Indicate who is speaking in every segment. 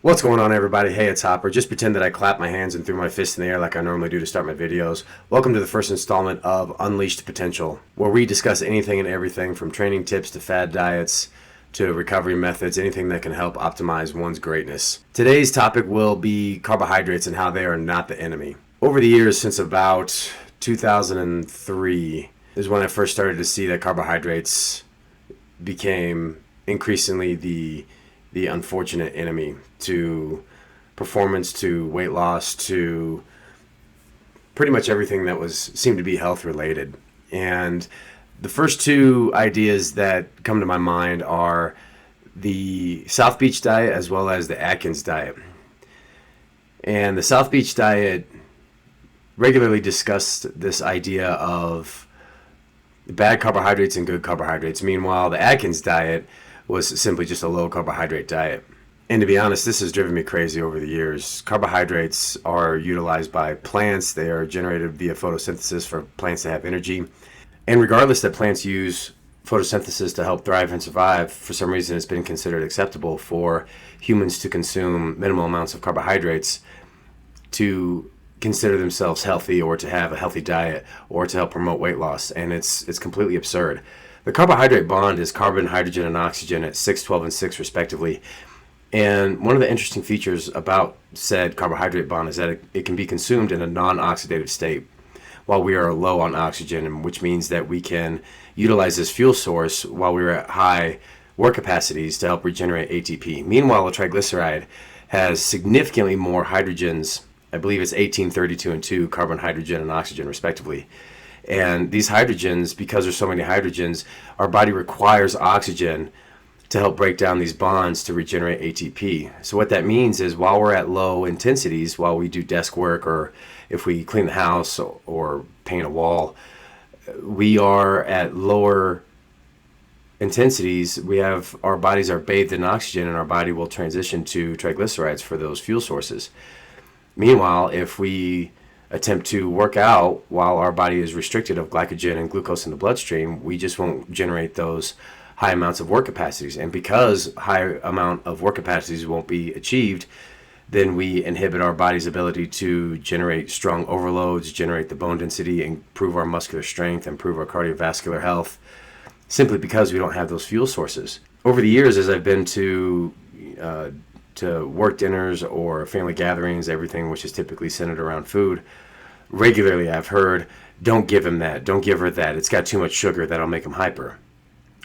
Speaker 1: What's going on, everybody? Hey, it's Hopper. Just pretend that I clapped my hands and threw my fists in the air like I normally do to start my videos. Welcome to the first installment of Unleashed Potential, where we discuss anything and everything from training tips to fad diets to recovery methods, anything that can help optimize one's greatness. Today's topic will be carbohydrates and how they are not the enemy. Over the years, since about 2003, is when I first started to see that carbohydrates became increasingly the unfortunate enemy to performance, to weight loss, to pretty much everything that was seemed to be health related. And the first two ideas that come to my mind are the South Beach diet as well as the Atkins diet. And the South Beach diet regularly discussed this idea of bad carbohydrates and good carbohydrates. Meanwhile, the Atkins diet was simply just a low carbohydrate diet. And to be honest, this has driven me crazy over the years. Carbohydrates are utilized by plants. They are generated via photosynthesis for plants to have energy. And regardless that plants use photosynthesis to help thrive and survive, for some reason it's been considered acceptable for humans to consume minimal amounts of carbohydrates to consider themselves healthy or to have a healthy diet or to help promote weight loss. And it's completely absurd. The carbohydrate bond is carbon, hydrogen, and oxygen at 6, 12, and 6 respectively. And one of the interesting features about said carbohydrate bond is that it can be consumed in a non-oxidative state while we are low on oxygen, which means that we can utilize this fuel source while we're at high work capacities to help regenerate ATP. Meanwhile, a triglyceride has significantly more hydrogens. I believe it's 18, 32, and 2, carbon, hydrogen, and oxygen respectively. And these hydrogens, because there's so many hydrogens, our body requires oxygen to help break down these bonds to regenerate ATP. So what that means is while we're at low intensities, while we do desk work or if we clean the house or paint a wall, we are at lower intensities. Our bodies are bathed in oxygen and our body will transition to triglycerides for those fuel sources. Meanwhile, if we attempt to work out while our body is restricted of glycogen and glucose in the bloodstream, we just won't generate those high amounts of work capacities. And because high amount of work capacities won't be achieved, then we inhibit our body's ability to generate strong overloads, generate the bone density, improve our muscular strength, improve our cardiovascular health, simply because we don't have those fuel sources. Over the years, as I've been to work dinners or family gatherings, everything which is typically centered around food, regularly I've heard, don't give him that, don't give her that, it's got too much sugar, that'll make him hyper.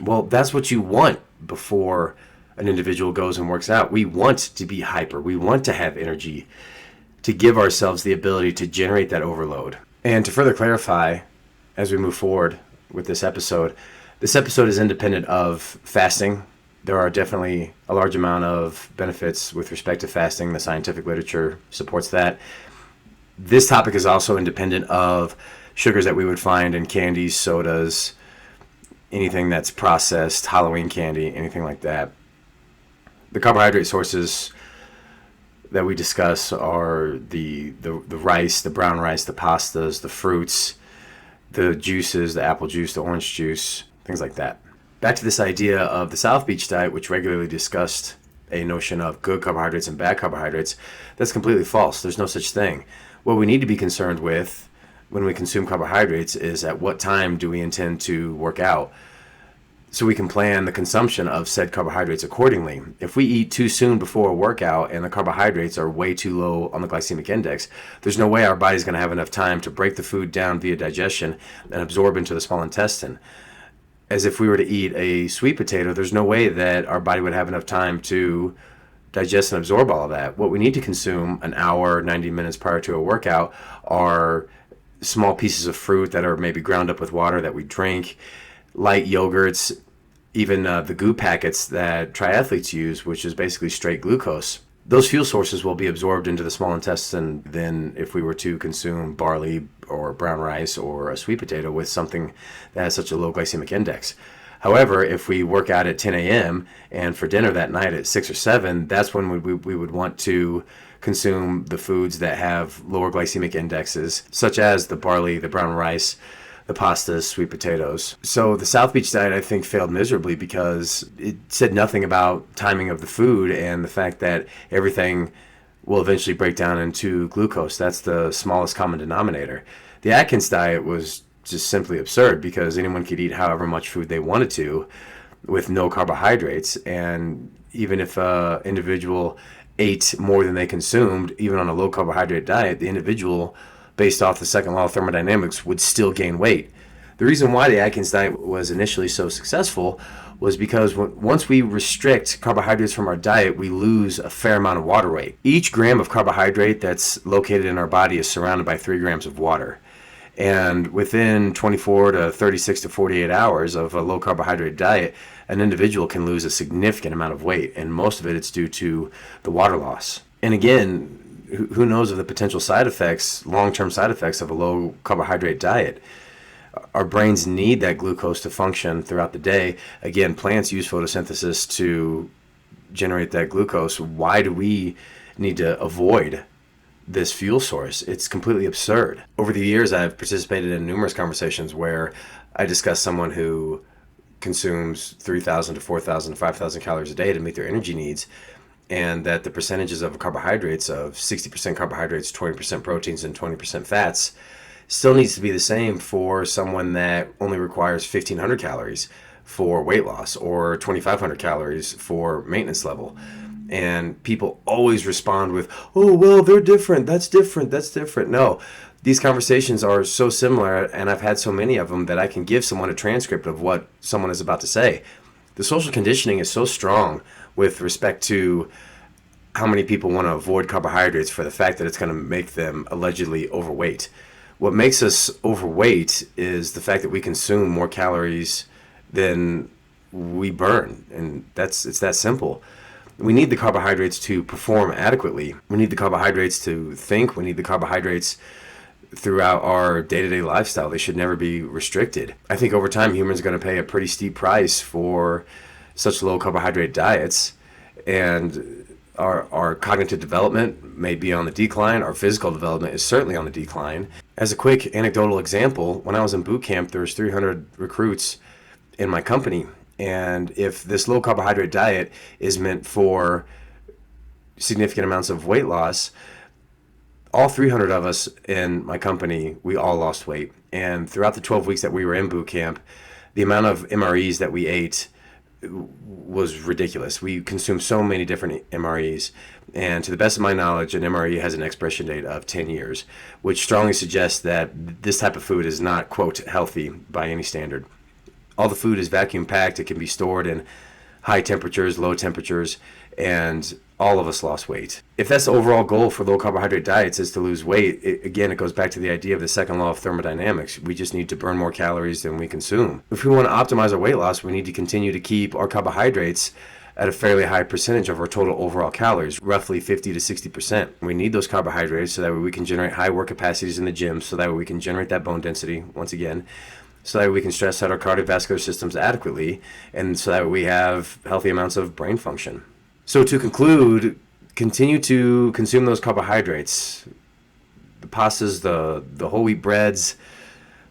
Speaker 1: Well, that's what you want before an individual goes and works out. We want to be hyper. We want to have energy to give ourselves the ability to generate that overload. And to further clarify, as we move forward with this episode is independent of fasting. There are definitely a large amount of benefits with respect to fasting. The scientific literature supports that. This topic is also independent of sugars that we would find in candies, sodas, anything that's processed, Halloween candy, anything like that. The carbohydrate sources that we discuss are the rice, the brown rice, the pastas, the fruits, the juices, the apple juice, the orange juice, things like that. Back to this idea of the South Beach diet, which regularly discussed a notion of good carbohydrates and bad carbohydrates. That's completely false. There's no such thing. What we need to be concerned with when we consume carbohydrates is at what time do we intend to work out, so we can plan the consumption of said carbohydrates accordingly. If we eat too soon before a workout and the carbohydrates are way too low on the glycemic index, there's no way our body's going to have enough time to break the food down via digestion and absorb into the small intestine. As if we were to eat a sweet potato, there's no way that our body would have enough time to digest and absorb all of that. What we need to consume an hour, 90 minutes prior to a workout are small pieces of fruit that are maybe ground up with water that we drink, light yogurts, even the goo packets that triathletes use, which is basically straight glucose. Those fuel sources will be absorbed into the small intestine than if we were to consume barley or brown rice or a sweet potato with something that has such a low glycemic index. However, if we work out at 10 a.m. and for dinner that night at 6 or 7, that's when we would want to consume the foods that have lower glycemic indexes, such as the barley, the brown rice, the pastas, sweet potatoes. So the South Beach diet, I think, failed miserably because it said nothing about timing of the food and the fact that everything will eventually break down into glucose. That's the smallest common denominator. The Atkins diet was just simply absurd because anyone could eat however much food they wanted to with no carbohydrates. And even if an individual ate more than they consumed, even on a low carbohydrate diet, the individual, based off the second law of thermodynamics, would still gain weight. The reason why the Atkins diet was initially so successful was because once we restrict carbohydrates from our diet, we lose a fair amount of water weight. Each gram of carbohydrate that's located in our body is surrounded by 3 grams of water. And within 24 to 36 to 48 hours of a low carbohydrate diet, an individual can lose a significant amount of weight, and most of it's due to the water loss. And again, who knows of the potential side effects, long-term side effects of a low carbohydrate diet. Our brains need that glucose to function throughout the day. Again, plants use photosynthesis to generate that glucose. Why do we need to avoid this fuel source? It's completely absurd. Over the years, I've participated in numerous conversations where I discuss someone who consumes 3,000 to 4,000 to 5,000 calories a day to meet their energy needs, and that the percentages of carbohydrates of 60% carbohydrates, 20% proteins, and 20% fats still needs to be the same for someone that only requires 1,500 calories for weight loss or 2,500 calories for maintenance level. And people always respond with, oh, well, they're different. That's different. That's different. No, these conversations are so similar, and I've had so many of them that I can give someone a transcript of what someone is about to say. The social conditioning is so strong with respect to how many people want to avoid carbohydrates for the fact that it's going to make them allegedly overweight. What makes us overweight is the fact that we consume more calories than we burn, and it's that simple. We need the carbohydrates to perform adequately. We need the carbohydrates to think. We need the carbohydrates throughout our day-to-day lifestyle. They should never be restricted. I think over time, humans are going to pay a pretty steep price for such low carbohydrate diets, and our cognitive development may be on the decline. Our physical development is certainly on the decline. As a quick anecdotal example, when I was in boot camp, there was 300 recruits in my company. And if this low carbohydrate diet is meant for significant amounts of weight loss, all 300 of us in my company, we all lost weight. And throughout the 12 weeks that we were in boot camp, the amount of MREs that we ate was ridiculous. We consumed so many different MREs. And to the best of my knowledge, an MRE has an expiration date of 10 years, which strongly suggests that this type of food is not, quote, healthy by any standard. All the food is vacuum packed. It can be stored in high temperatures, low temperatures, and all of us lost weight. If that's the overall goal for low carbohydrate diets is to lose weight, it goes back to the idea of the second law of thermodynamics. We just need to burn more calories than we consume. If we want to optimize our weight loss, we need to continue to keep our carbohydrates at a fairly high percentage of our total overall calories, roughly 50 to 60%. We need those carbohydrates so that way we can generate high work capacities in the gym, so that way we can generate that bone density, once again, so that we can stress out our cardiovascular systems adequately, and so that we have healthy amounts of brain function. So to conclude, continue to consume those carbohydrates, the pastas, the whole wheat breads,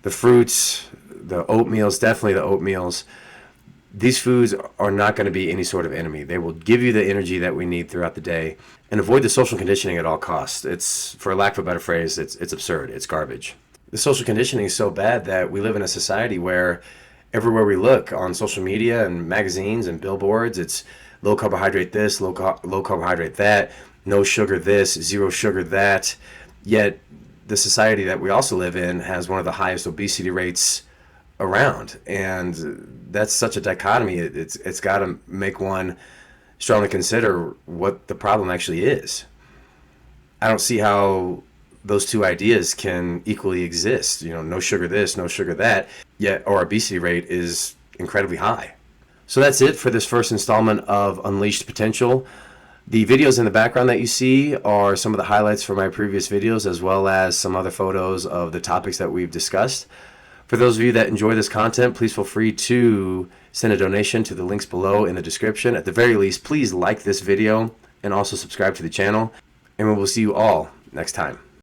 Speaker 1: the fruits, the oatmeals, definitely the oatmeals. These foods are not going to be any sort of enemy. They will give you the energy that we need throughout the day, and avoid the social conditioning at all costs. It's, for lack of a better phrase, it's absurd. It's garbage. The social conditioning is so bad that we live in a society where everywhere we look on social media and magazines and billboards, it's low carbohydrate this, low carbohydrate that, no sugar this, zero sugar that. Yet the society that we also live in has one of the highest obesity rates around, and that's such a dichotomy. It's got to make one strongly consider what the problem actually is. I don't see how those two ideas can equally exist. No sugar this, no sugar that, yet our obesity rate is incredibly high. So that's it for this first installment of Unleashed Potential. The videos in the background that you see are some of the highlights from my previous videos, as well as some other photos of the topics that we've discussed. For those of you that enjoy this content, please feel free to send a donation to the links below in the description. At the very least, please like this video and also subscribe to the channel. And we will see you all next time.